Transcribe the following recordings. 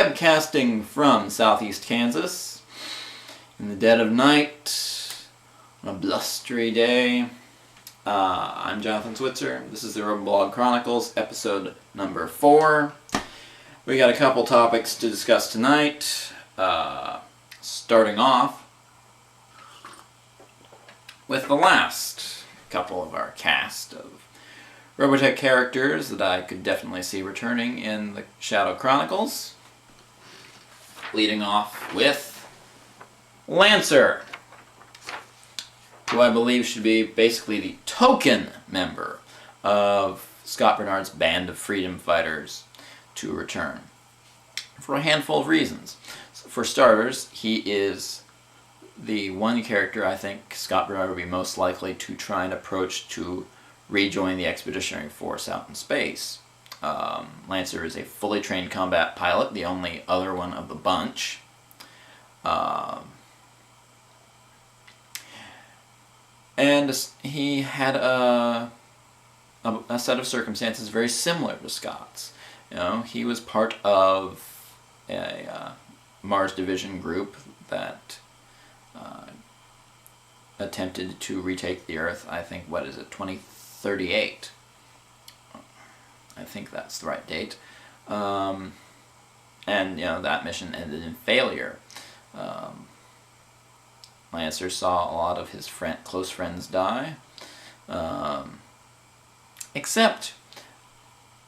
webcasting from southeast Kansas in the dead of night on a blustery day. I'm Jonathan Switzer. This is the Roboblog Chronicles, episode number 4. We got a couple topics to discuss tonight. Starting off with the last couple of our cast of Robotech characters that I could definitely see returning in the Shadow Chronicles. Leading off with Lancer, who I believe should be basically the token member of Scott Bernard's band of freedom fighters to return, for a handful of reasons. For starters, he is the one character I think Scott Bernard would be most likely to try and approach to rejoin the expeditionary force out in space. Lancer is a fully trained combat pilot, the only other one of the bunch. And he had a set of circumstances very similar to Scott's. You know, he was part of a Mars Division group that attempted to retake the Earth, I think, 2038. I think that's the right date. And, you know, that mission ended in failure. Lancer saw a lot of his close friends die. Except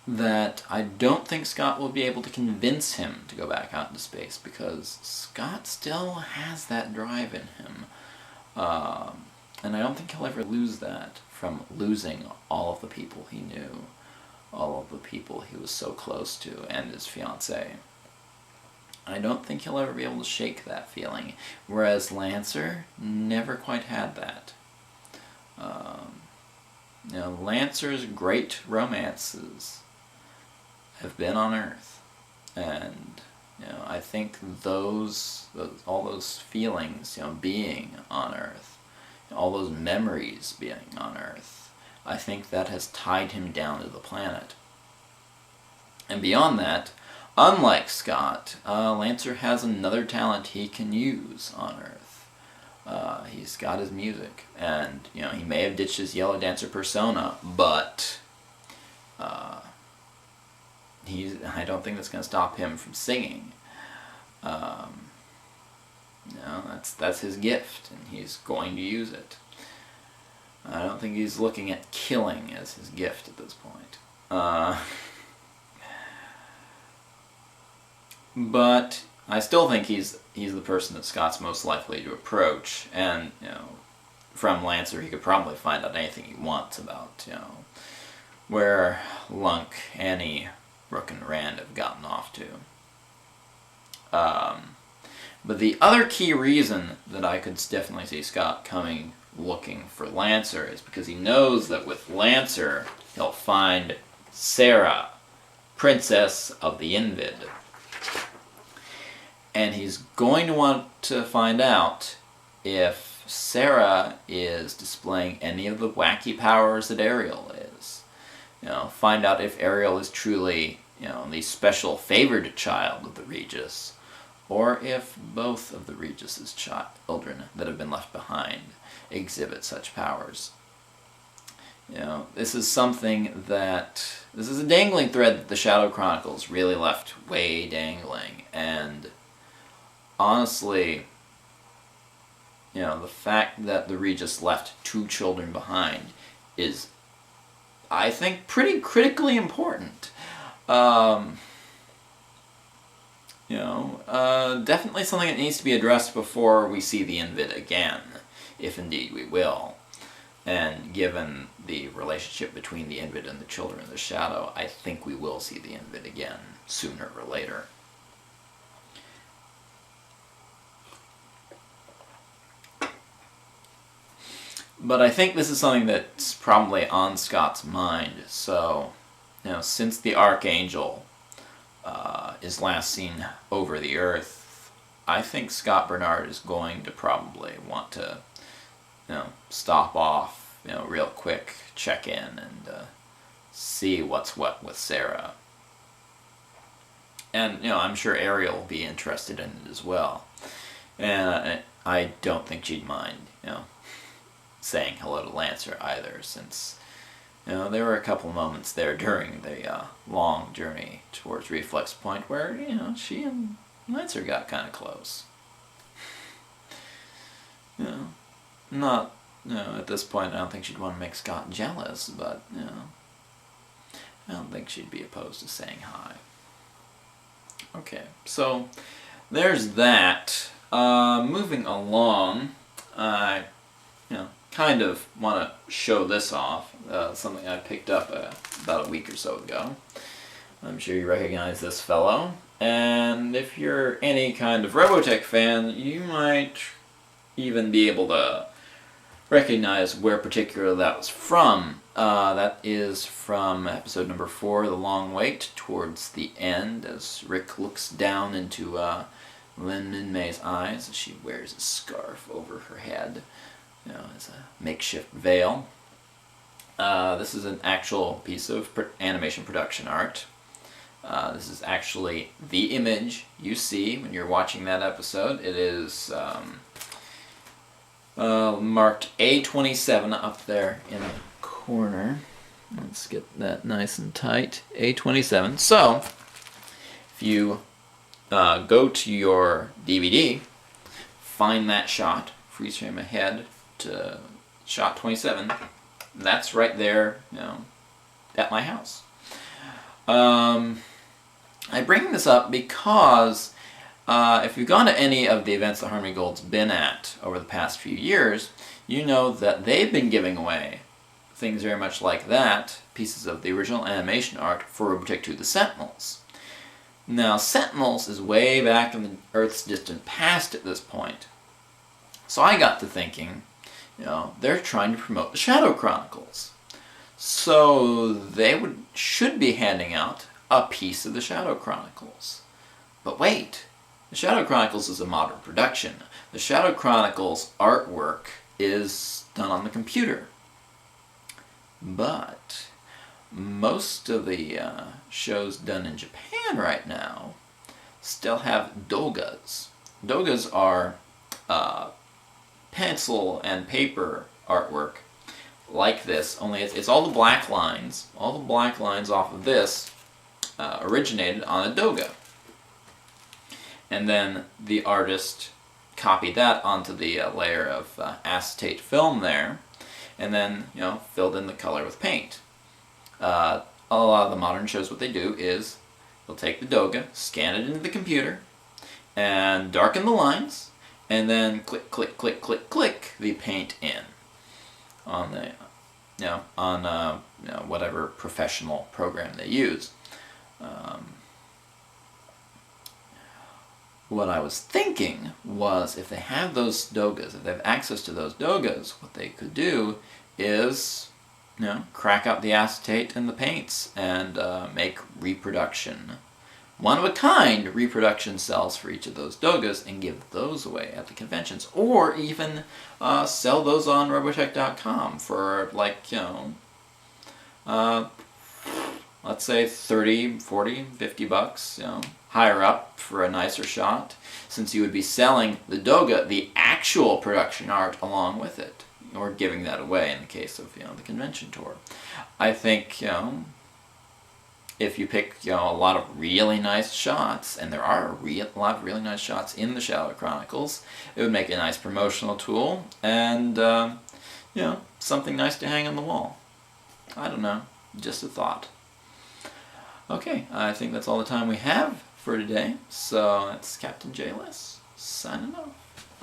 that I don't think Scott will be able to convince him to go back out into space, because Scott still has that drive in him. And I don't think he'll ever lose that from losing all of the people he knew, all of the people he was so close to, and his fiancée. I don't think he'll ever be able to shake that feeling, whereas Lancer never quite had that. You know, Lancer's great romances have been on Earth, and you know, I think all those feelings, you know, being on Earth, all those memories being on Earth, I think that has tied him down to the planet. And beyond that, unlike Scott, Lancer has another talent he can use on Earth. He's got his music, and you know, he may have ditched his Yellow Dancer persona, but I don't think that's going to stop him from singing. You know, that's his gift, and he's going to use it. I don't think he's looking at killing as his gift at this point. But I still think he's the person that Scott's most likely to approach, and you know, from Lancer he could probably find out anything he wants about, you know, where Lunk, Annie, Brooke, and Rand have gotten off to. But the other key reason that I could definitely see Scott coming looking for Lancer is because he knows that with Lancer he'll find Sarah, Princess of the Invid. And he's going to want to find out if Sarah is displaying any of the wacky powers that Ariel is. You know, find out if Ariel is truly, you know, the special favored child of the Regis, or if both of the Regis's children that have been left behind exhibit such powers. You know, this is a dangling thread that the Shadow Chronicles really left way dangling, and honestly, you know, the fact that the Regis left 2 children behind is, I think, pretty critically important. You know, definitely something that needs to be addressed before we see the Invid again, if indeed we will. And given the relationship between the Invid and the children of the Shadow, I think we will see the Invid again, sooner or later. But I think this is something that's probably on Scott's mind. So, you know, since the Archangel is last seen over the Earth, I think Scott Bernard is going to probably want to, you know, stop off, you know, real quick, check in, and see what's what with Sarah. And, I'm sure Ariel will be interested in it as well. And I don't think she'd mind, saying hello to Lancer either, since, there were a couple moments there during the long journey towards Reflex Point where, she and Lancer got kind of close. Not, at this point I don't think she'd want to make Scott jealous, but, I don't think she'd be opposed to saying hi. Okay, so there's that. Moving along, I, kind of want to show this off. Something I picked up about a week or so ago. I'm sure you recognize this fellow. And if you're any kind of Robotech fan, you might even be able to recognize where particularly that was from. That is from episode number 4, The Long Wait, towards the end, as Rick looks down into Lin Min-May's eyes as she wears a scarf over her head, as a makeshift veil. This is an actual piece of animation production art. This is actually the image you see when you're watching that episode. It is marked A27 up there in the corner. Let's get that nice and tight. A27. So, if you go to your DVD, find that shot, freeze frame ahead to shot 27, that's right there, at my house. I bring this up because if you've gone to any of the events that Harmony Gold's been at over the past few years, you know that they've been giving away things very much like that, pieces of the original animation art for Robotech 2: The Sentinels. Now, Sentinels is way back in the Earth's distant past at this point. So I got to thinking, they're trying to promote the Shadow Chronicles. So they should be handing out a piece of the Shadow Chronicles. But wait, the Shadow Chronicles is a modern production. The Shadow Chronicles artwork is done on the computer. But most of the shows done in Japan right now still have dogas. Dogas are pencil and paper artwork like this, only it's all the black lines. All the black lines off of this originated on a doga. And then the artist copied that onto the layer of acetate film there, and then, filled in the color with paint. A lot of the modern shows, what they do is they'll take the doga, scan it into the computer, and darken the lines, and then click, click, click, click, click the paint in on the, whatever professional program they use. What I was thinking was, if they have those dogas, if they have access to those dogas, what they could do is, crack out the acetate and the paints and make reproduction, one-of-a-kind reproduction cells for each of those dogas and give those away at the conventions. Or even sell those on Robotech.com for, let's say $30, $40, $50, higher up for a nicer shot, since you would be selling the doga, the actual production art, along with it, or giving that away in the case of, the convention tour. I think, if you pick, a lot of really nice shots, and there are a lot of really nice shots in the Shadow Chronicles, it would make a nice promotional tool, and, something nice to hang on the wall. I don't know, just a thought. Okay, I think that's all the time we have for today, so that's Captain J-Less, signing off.